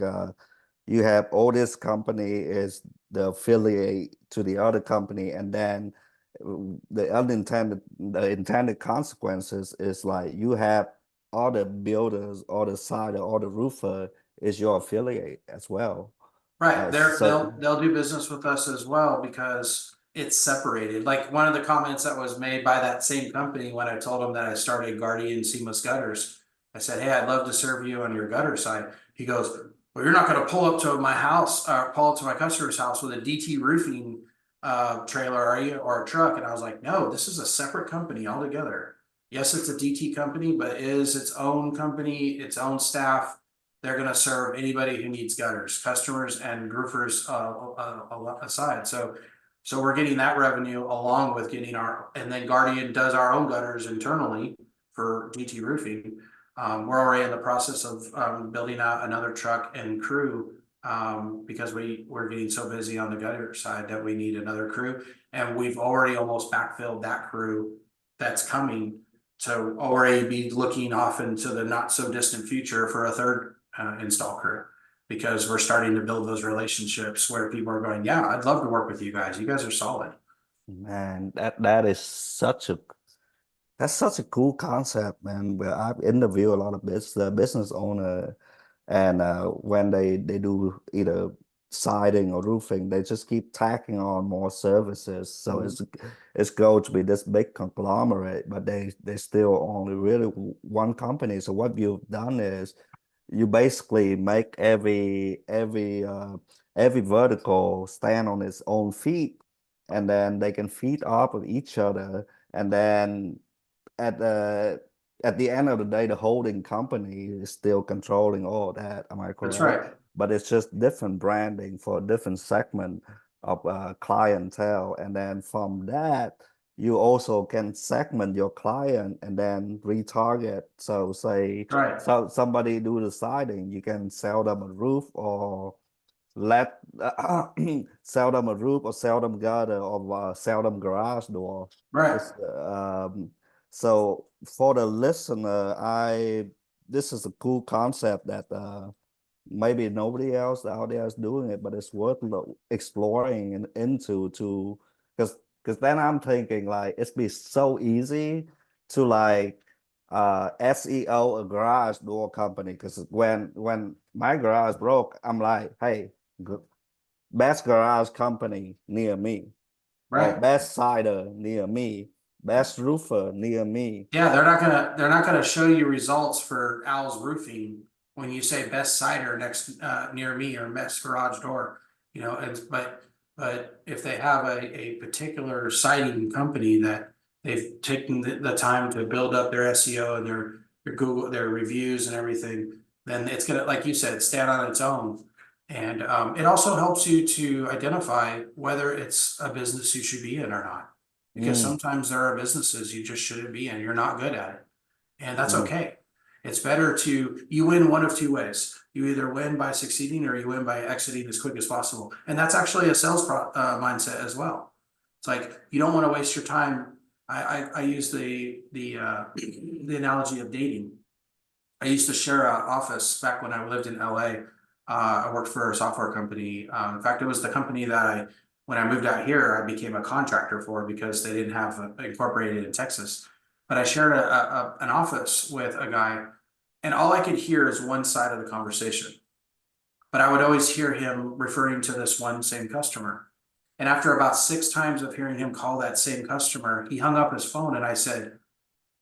you have all this company is the affiliate to the other company, and then the intended consequences is like you have all the builders, all the side, all the roofer is your affiliate as well. Right, So they'll do business with us as well because it's separated. Like one of the comments that was made by that same company when I told them that I started Guardian Seamless Gutters, I said, hey, I'd love to serve you on your gutter side. He goes, well, you're not gonna pull up to my house, or pull up to my customer's house with a DT roofing trailer, are you, or a truck? And I was like, no, this is a separate company altogether. Yes, it's a DT company, but it is its own company, its own staff. They're gonna serve anybody who needs gutters, customers and roofers aside. So we're getting that revenue along with getting and then Guardian does our own gutters internally for DT roofing. We're already in the process of building out another truck and crew because we're getting so busy on the gutter side that we need another crew. And we've already almost backfilled that crew that's coming to already be looking off into the not so distant future for a third install crew, because we're starting to build those relationships where people are going, yeah, I'd love to work with you guys. You guys are solid. Man, that is such a that's such a cool concept, man. Where I've interviewed a lot of business owner, and when they do either siding or roofing, they just keep tacking on more services. So it's going to be this big conglomerate, but they still only really one company. So what you've done is you basically make every vertical stand on its own feet, and then they can feed off of each other, and then at the at the end of the day, the holding company is still controlling all that. Am I That's correct? right. But it's just different branding for a different segment of clientele, and then from that, you also can segment your client and then retarget. So say, Right. so somebody do the siding, you can sell them a roof, or let sell them a roof, or sell them gutter, or sell them garage door. Right. It's so for the listener, I this is a cool concept that maybe nobody else out there is doing it, but it's worth exploring and into to, because then I'm thinking like it's be so easy to like SEO a garage door company, because when my garage broke, I'm like, hey, best garage company near me, or Right. best cider near me, best roofer near me. Yeah, they're not gonna show you results for Al's Roofing when you say best cider next near me or best garage door. You know, and but if they have a particular siding company that they've taken the time to build up their SEO and their Google, their reviews and everything, then it's gonna, like you said, stand on its own. And it also helps you to identify whether it's a business you should be in or not. Because Mm, sometimes there are businesses you just shouldn't be in, you're not good at it. And that's mm, okay. It's better to, you win one of two ways. You either win by succeeding or you win by exiting as quick as possible. And that's actually a sales mindset as well. It's like, you don't want to waste your time. I use the analogy of dating. I used to share an office back when I lived in LA. I worked for a software company. In fact, it was the company that when I moved out here, I became a contractor for because they didn't have incorporated in Texas. But I shared an office with a guy, and all I could hear is one side of the conversation. But I would always hear him referring to this one same customer. And after about 6 times of hearing him call that same customer, he hung up his phone and I said,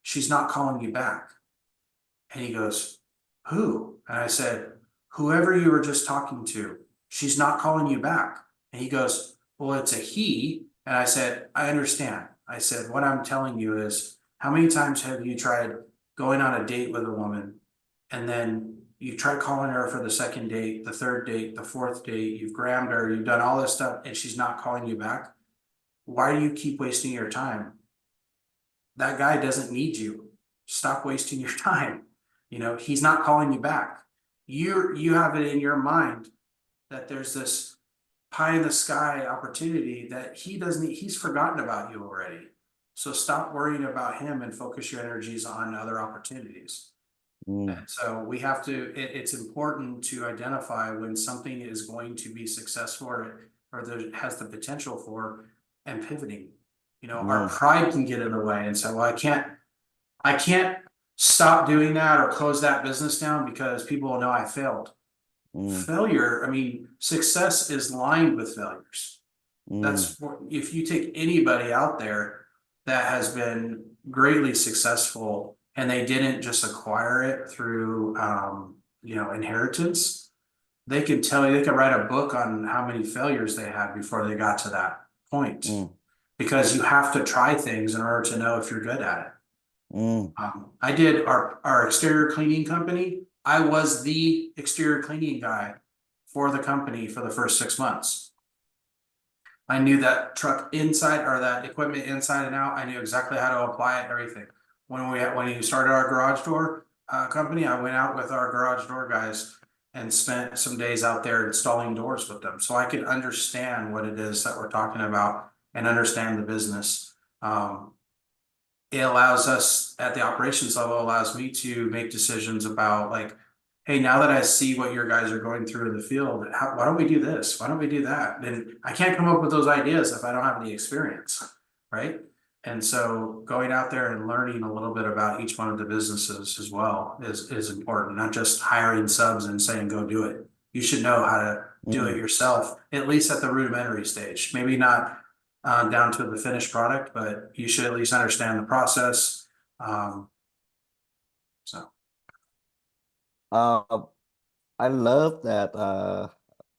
"She's not calling you back." And he goes, "Who?" And I said, "Whoever you were just talking to, she's not calling you back." And he goes, "Well, it's a he." And I said, "I understand." I said, "What I'm telling you is, how many times have you tried going on a date with a woman and then you try calling her for the second date, the third date, the fourth date, you've grammed her, you've done all this stuff, and she's not calling you back? Why do you keep wasting your time? That guy doesn't need you. Stop wasting your time. You know, he's not calling you back. You have it in your mind that there's this pie in the sky opportunity that he doesn't, he's forgotten about you already. So stop worrying about him and focus your energies on other opportunities. mm, And so we have to, it's important to identify when something is going to be successful or there has the potential for, and pivoting. You know, our mm, pride can get in the way and say, well, I can't stop doing that or close that business down because people will know I failed. mm, Failure, I mean, success is lined with failures. mm, That's if you take anybody out there that has been greatly successful and they didn't just acquire it through inheritance, they could tell you, they could write a book on how many failures they had before they got to that point. mm, Because you have to try things in order to know if you're good at it. mm. I did our exterior cleaning company. I was the exterior cleaning guy for the company for the first 6 months. I knew that truck inside or that equipment inside and out. I knew exactly how to apply it, everything. When we started our garage door company, I went out with our garage door guys and spent some days out there installing doors with them, so I could understand what it is that we're talking about and understand the business. It allows us at the operations level, allows me to make decisions about like, hey, now that I see what your guys are going through in the field, why don't we do this? Why don't we do that? And I can't come up with those ideas if I don't have any experience. right? And so going out there and learning a little bit about each one of the businesses as well is important, not just hiring subs and saying, go do it. You should know how to do it yourself, at least at the rudimentary stage, maybe not down to the finished product, but you should at least understand the process. So. Uh, I love that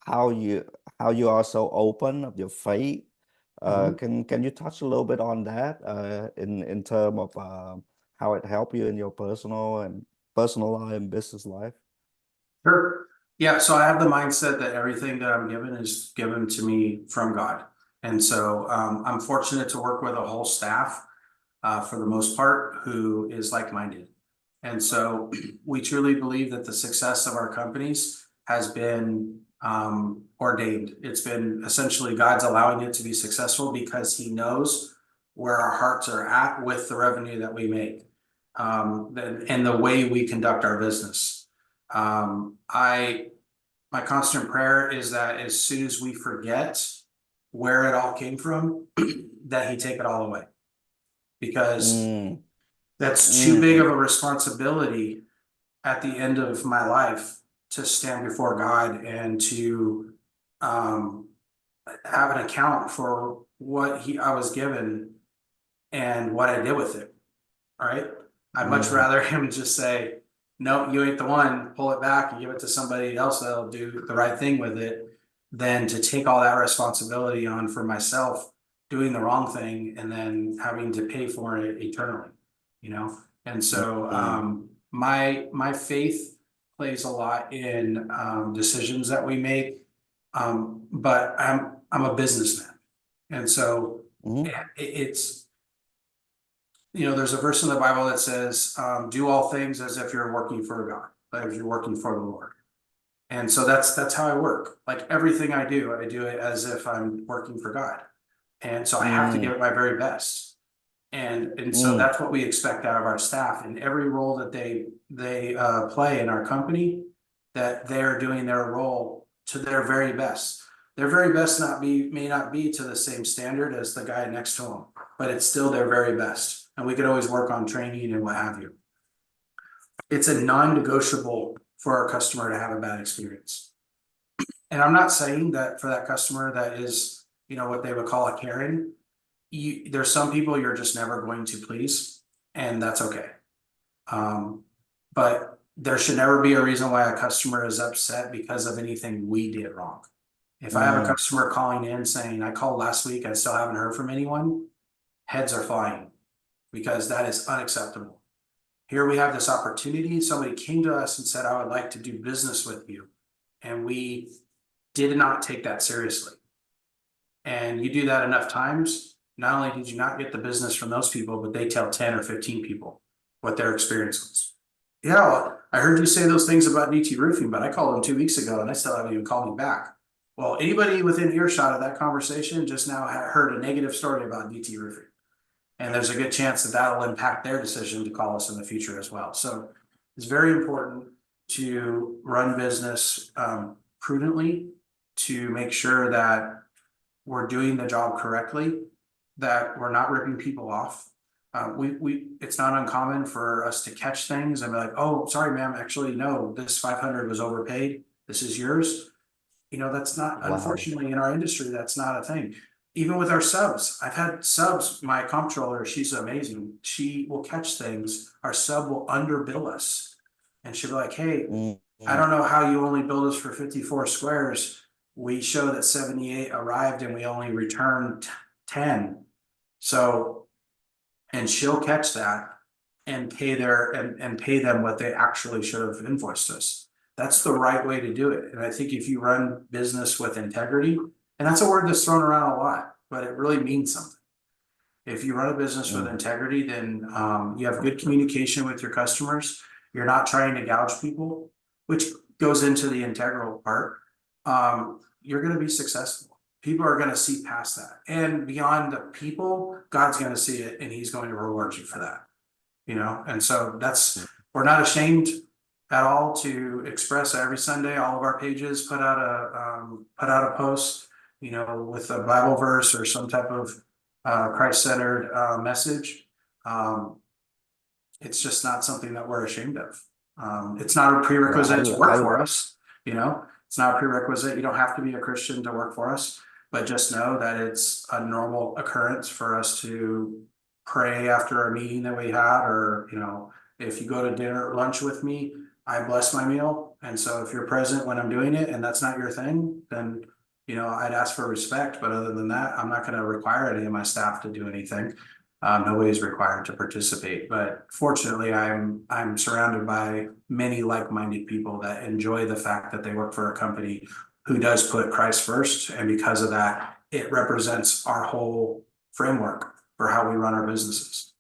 how you are so open of your faith. Can you touch a little bit on that in term of how it helped you in your personal life and business life? Sure. Yeah, so I have the mindset that everything that I'm given is given to me from God. And so I'm fortunate to work with a whole staff for the most part who is like-minded. And so we truly believe that the success of our companies has been ordained. It's been essentially God's allowing it to be successful because he knows where our hearts are at with the revenue that we make and the way we conduct our business. My constant prayer is that as soon as we forget where it all came from, that he take it all away. Because that's too big of a responsibility at the end of my life to stand before God and to have an account for what I was given and what I did with it. All right. I'd much rather him just say, nope, you ain't the one, pull it back and give it to somebody else that'll do the right thing with it, than to take all that responsibility on for myself, doing the wrong thing and then having to pay for it eternally, you know? And so my faith plays a lot in decisions that we make. But I'm a businessman. And so it's, you know, there's a verse in the Bible that says, do all things as if you're working for God, like if you're working for the Lord. And so that's how I work. Like everything I do it as if I'm working for God. And so I have to give it my very best. And so that's what we expect out of our staff in every role that they play in our company, that they're doing their role to their very best. Their very best may not be to the same standard as the guy next to them, but it's still their very best. And we could always work on training and what have you. It's a non-negotiable for our customer to have a bad experience. And I'm not saying that for that customer that is, you know, what they would call a Karen, there's some people you're just never going to please, and that's okay. But there should never be a reason why a customer is upset because of anything we did wrong. If I have a customer calling in saying, I called last week, I still haven't heard from anyone, heads are flying, because that is unacceptable. Here we have this opportunity. Somebody came to us and said, I would like to do business with you. And we did not take that seriously. And you do that enough times, not only did you not get the business from those people, but they tell 10 or 15 people what their experience was. Yeah, well, I heard you say those things about DT Roofing, but I called them 2 weeks ago and I still haven't even called me back. Well, anybody within earshot of that conversation just now heard a negative story about DT Roofing. And there's a good chance that that'll impact their decision to call us in the future as well. So it's very important to run business prudently, to make sure that we're doing the job correctly, that we're not ripping people off. It's not uncommon for us to catch things and be like, oh, sorry, ma'am, actually, no, this 500 was overpaid. This is yours. You know, that's not, unfortunately, in our industry, that's not a thing. Even with our subs, I've had subs, my comptroller, she's amazing. She will catch things. Our sub will underbill us. And she'll be like, hey, I don't know how you only billed us for 54 squares. We show that 78 arrived and we only returned 10. So, and she'll catch that and pay and pay them what they actually should have invoiced us. That's the right way to do it. And I think if you run business with integrity, and that's a word that's thrown around a lot, but it really means something. If you run a business with integrity, then you have good communication with your customers. You're not trying to gouge people, which goes into the integral part. You're going to be successful. People are going to see past that. And beyond the people, God's going to see it and he's going to reward you for that. You know, and so we're not ashamed at all to express every Sunday. All of our pages put out a post, you know, with a Bible verse or some type of Christ-centered message. It's just not something that we're ashamed of. It's not a Yeah, prerequisite to work for us, you know, it's not a prerequisite. You don't have to be a Christian to work for us, but just know that it's a normal occurrence for us to pray after a meeting that we had, or, you know, if you go to dinner or lunch with me, I bless my meal. And so if you're present when I'm doing it and that's not your thing, then, you know, I'd ask for respect. But other than that, I'm not going to require any of my staff to do anything. Nobody's required to participate, but fortunately, I'm surrounded by many like-minded people that enjoy the fact that they work for a company who does put Christ first, and because of that, it represents our whole framework for how we run our businesses.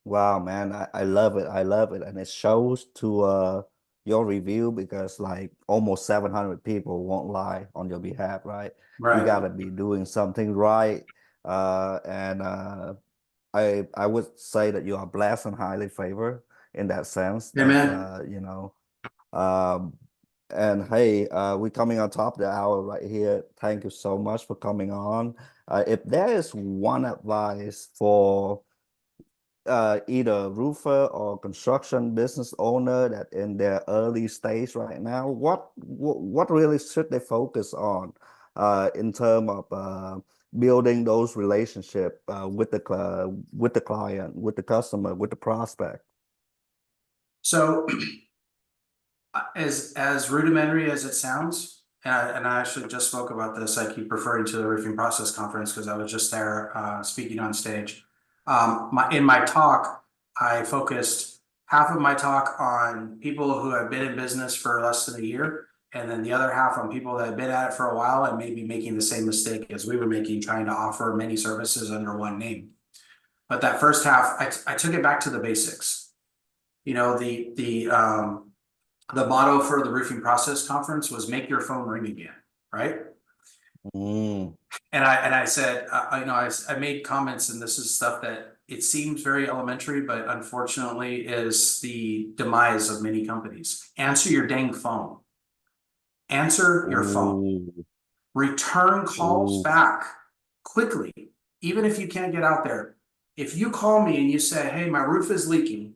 wow, man, I love it. I love it. And it shows to your review because like almost 700 people won't lie on your behalf, right? You Right. gotta be doing something right. And I would say that you are blessed and highly favored in that sense that Amen. you know. Um, and hey, we're coming on top of the hour right here. Thank you so much for coming on. If there is one advice for either roofer or construction business owner that in their early stage right now, what really should they focus on in terms of building those relationship with the client, with the customer, with the prospect? So as rudimentary as it sounds, and I actually just spoke about this, I keep referring to the roofing process conference because I was just there speaking on stage. In my talk, I focused half of my talk on people who have been in business for less than a year, and then the other half on people that have been at it for a while and maybe making the same mistake as we were making, trying to offer many services under one name. But that first half, I took it back to the basics. You know, the motto for the roofing process conference was make your phone ring again, right? Mm, And I said, I made comments, and this is stuff that it seems very elementary, but unfortunately is the demise of many companies. Answer your dang phone. Answer your phone. ooh, Return calls ooh. back quickly, even if you can't get out there. If you call me and you say, hey, my roof is leaking,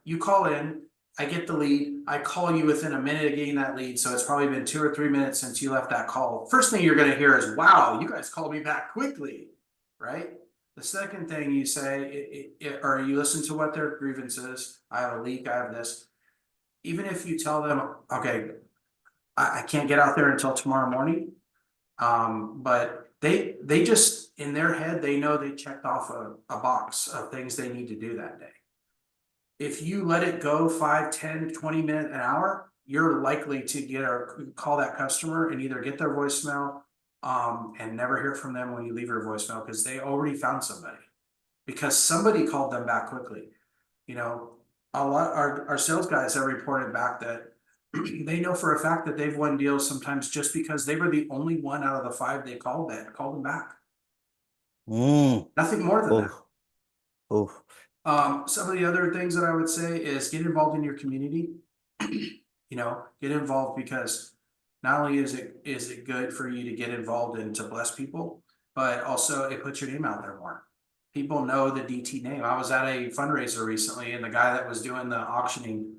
you call in, I get the lead, I call you within a minute of getting that lead, so it's probably been 2 or 3 minutes since you left that call. First thing you're going to hear is, wow, you guys called me back quickly, right? The second thing you say, or you listen to what their grievance is. I have a leak, I have this. Even if you tell them, okay, I can't get out there until tomorrow morning, but they just in their head, they know they checked off a box of things they need to do that day. If you let it go 5, 10, 20 minutes, an hour, you're likely to get or call that customer and either get their voicemail and never hear from them when you leave your voicemail because they already found somebody because somebody called them back quickly. You know, a lot our sales guys have reported back that they know for a fact that they've won deals sometimes just because they were the only one out of the 5 they called that called them back. Mm. Nothing more than that. Oof, oof. Some of the other things that I would say is get involved in your community. You know, get involved because not only is it good for you to get involved and to bless people, but also it puts your name out there more. People know the DT name. I was at a fundraiser recently, and the guy that was doing the auctioning,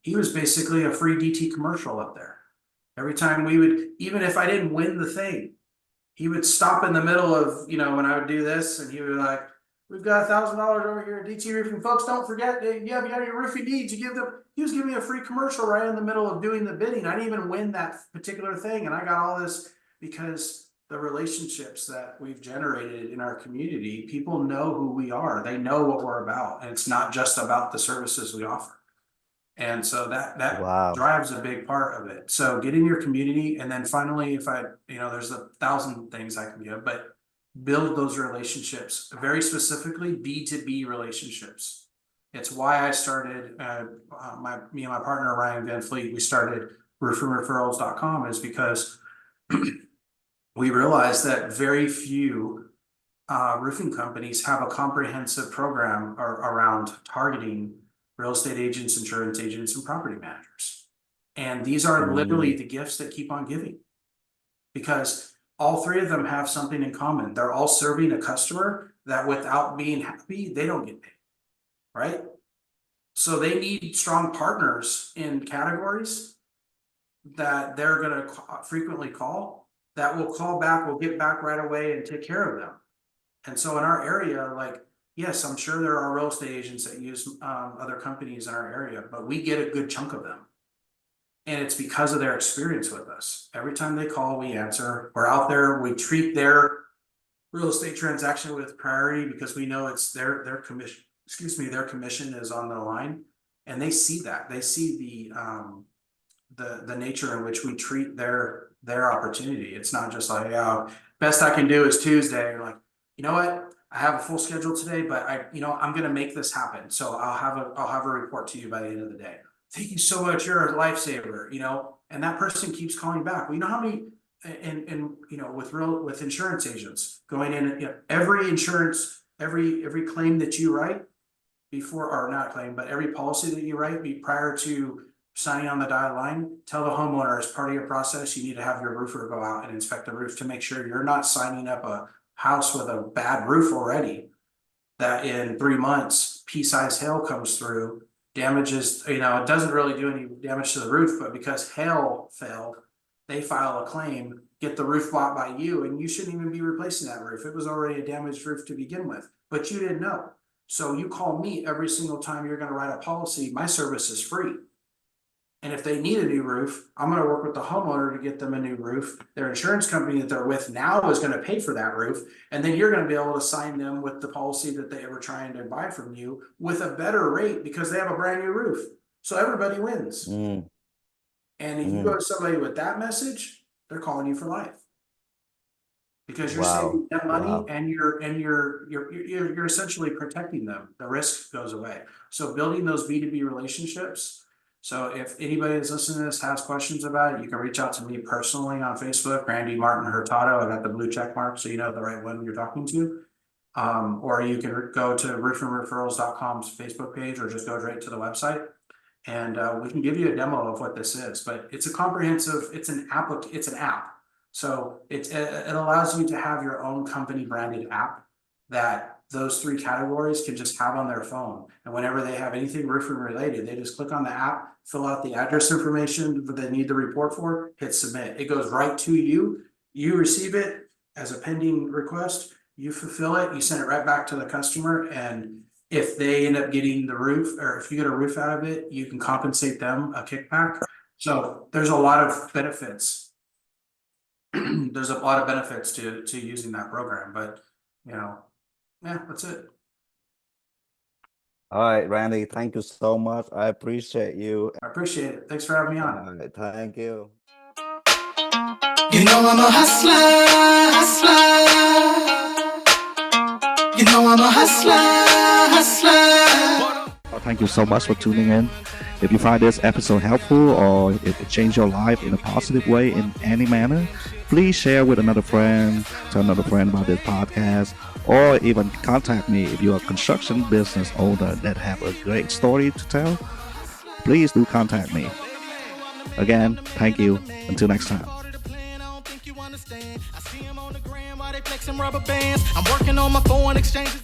he was basically a free DT commercial up there. Every time we would, even if I didn't win the thing, he would stop in the middle of, you know, when I would do this, and he would be like, we've got $1,000 over here at DT Roofing. Folks, don't forget, you have your roofing needs. You give them, he was giving me a free commercial right in the middle of doing the bidding. I didn't even win that particular thing. And I got all this because the relationships that we've generated in our community, people know who we are. They know what we're about. And it's not just about the services we offer. And so that Wow. drives a big part of it. So get in your community, and then finally, if there's 1,000 things I can give, but build those relationships, very specifically B2B relationships. It's why I started me and my partner Ryan Van Fleet. We started referrals.com is because we realized that very few roofing companies have a comprehensive program around targeting real estate agents, insurance agents, and property managers. And these are literally Mm, the gifts that keep on giving. Because all three of them have something in common. They're all serving a customer that without being happy, they don't get paid, right? So they need strong partners in categories that they're gonna frequently call, that will call back, will get back right away and take care of them. And so in our area, like, yes, I'm sure there are real estate agents that use other companies in our area, but we get a good chunk of them. And it's because of their experience with us. Every time they call, we answer. We're out there, we treat their real estate transaction with priority because we know it's their commission, their commission is on the line. And they see that. They see the nature in which we treat their opportunity. It's not just like, oh, best I can do is Tuesday. You're like, you know what? I have a full schedule today, but I'm gonna make this happen. So I'll have a report to you by the end of the day. Thank you so much. You're a lifesaver, and that person keeps calling back. We know how many, and with insurance agents going in, every insurance, every claim that you write before, or not claim, but every policy that you write prior to signing on the dotted line, tell the homeowner as part of your process, you need to have your roofer go out and inspect the roof to make sure you're not signing up a house with a bad roof already, that in 3 months, pea-sized hail comes through, damages, it doesn't really do any damage to the roof, but because hail failed, they file a claim, get the roof bought by you, and you shouldn't even be replacing that roof. It was already a damaged roof to begin with, but you didn't know. So you call me every single time you're gonna write a policy, my service is free. And if they need a new roof, I'm gonna work with the homeowner to get them a new roof. Their insurance company that they're with now is gonna pay for that roof. And then you're gonna be able to sign them with the policy that they were trying to buy from you with a better rate because they have a brand new roof. So everybody wins. And if you go to somebody with that message, they're calling you for life. Because you're saving them money and you're essentially protecting them. The risk goes away. So building those B2B relationships. So if anybody that's listening to this has questions about it, you can reach out to me personally on Facebook, Randy Martin Hurtado. I got the blue check mark, so you know the right one you're talking to. Or you can go to roofingreferrals.com's Facebook page, or just go right to the website, and we can give you a demo of what this is. But it's a comprehensive. It's an app. So it allows you to have your own company branded app that those three categories can just have on their phone. And whenever they have anything roofing related, they just click on the app, fill out the address information that they need the report for, hit submit. It goes right to you. You receive it as a pending request, you fulfill it, you send it right back to the customer. And if they end up getting the roof, or if you get a roof out of it, you can compensate them a kickback. So there's a lot of benefits. There's a lot of benefits to using that program, but yeah, that's it. All right, Randy, thank you so much. I appreciate you. I appreciate it. Thanks for having me on. All right, thank you. I'm a hustler. I'm a hustler. Thank you so much for tuning in. If you find this episode helpful, or if it changed your life in a positive way in any manner, please share with another friend, tell another friend about this podcast, or even contact me if you're a construction business owner that have a great story to tell. Please do contact me. Again, thank you. Until next time. I'm working on my foreign exchanges.